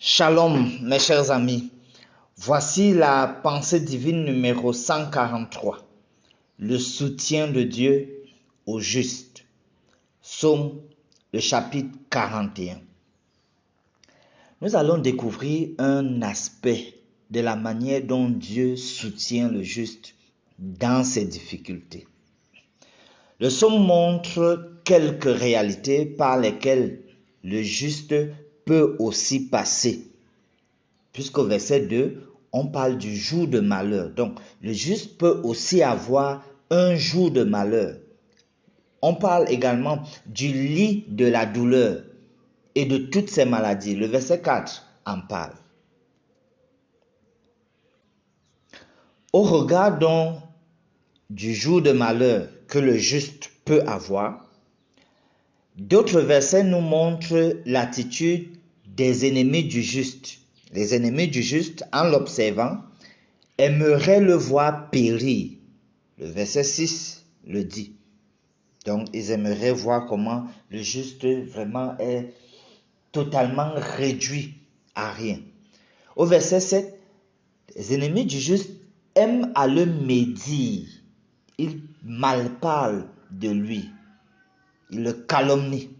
Shalom, mes chers amis. Voici la pensée divine numéro 143. Le soutien de Dieu au juste. Psaume, le chapitre 41. Nous allons découvrir un aspect de la manière dont Dieu soutient le juste dans ses difficultés. Le psaume montre quelques réalités par lesquelles le juste peut aussi passer. Puisqu'au verset 2, on parle du jour de malheur. Donc, le juste peut aussi avoir un jour de malheur. On parle également du lit de la douleur et de toutes ces maladies. Le verset 4 en parle. Au regard donc du jour de malheur que le juste peut avoir, d'autres versets nous montrent l'attitude des ennemis du juste. Les ennemis du juste, en l'observant, aimeraient le voir périr. Le verset 6 le dit. Donc, ils aimeraient voir comment le juste vraiment est totalement réduit à rien. Au verset 7, les ennemis du juste aiment à le médire. Ils malparlent de lui. Ils le calomnient.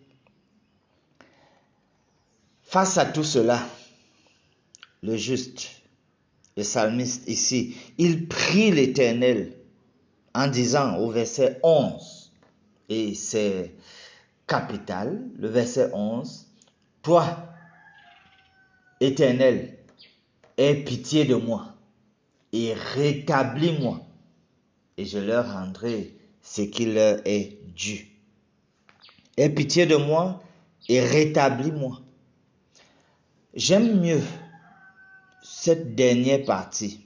Face à tout cela, le juste, le psalmiste ici, il prie l'Éternel en disant au verset 11, et c'est capital, le verset 11, « Toi, Éternel, aie pitié de moi et rétablis-moi, et je leur rendrai ce qui leur est dû. » Aie pitié de moi et rétablis-moi. J'aime mieux cette dernière partie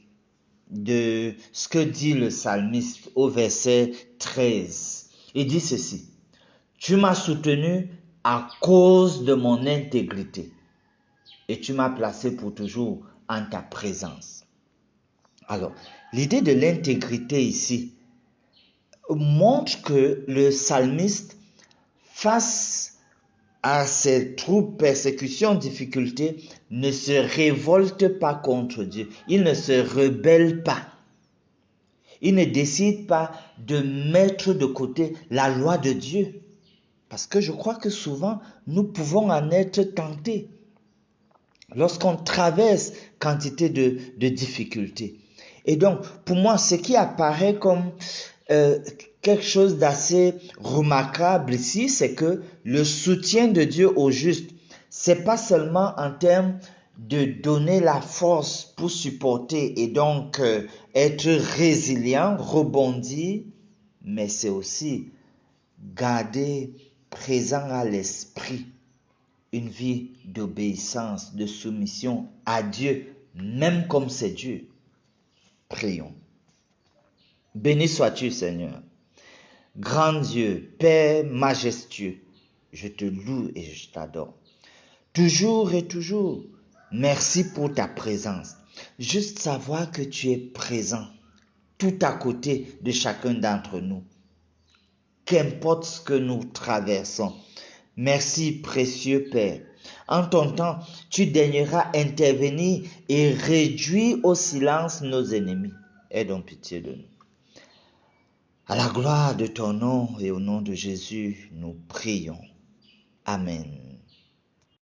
de ce que dit le psalmiste au verset 13. Il dit ceci: « Tu m'as soutenu à cause de mon intégrité et tu m'as placé pour toujours en ta présence. » Alors, l'idée de l'intégrité ici montre que le psalmiste, face à ces troubles, persécutions, difficultés, ne se révolte pas contre Dieu. Il ne se rebelle pas. Il ne décide pas de mettre de côté la loi de Dieu. Parce que je crois que souvent, nous pouvons en être tentés lorsqu'on traverse quantité de difficultés. Et donc, pour moi, ce qui apparaît comme quelque chose d'assez remarquable ici, c'est que le soutien de Dieu au juste, c'est pas seulement en termes de donner la force pour supporter et donc être résilient, rebondir, mais c'est aussi garder présent à l'esprit une vie d'obéissance, de soumission à Dieu, même comme c'est Dieu. Prions. Béni sois-tu, Seigneur. Grand Dieu, Père majestueux, je te loue et je t'adore. Toujours et toujours, merci pour ta présence. Juste savoir que tu es présent, tout à côté de chacun d'entre nous. Qu'importe ce que nous traversons. Merci, précieux Père. En ton temps, tu daigneras intervenir et réduire au silence nos ennemis. Aie donc pitié de nous. À la gloire de ton nom et au nom de Jésus, nous prions. Amen.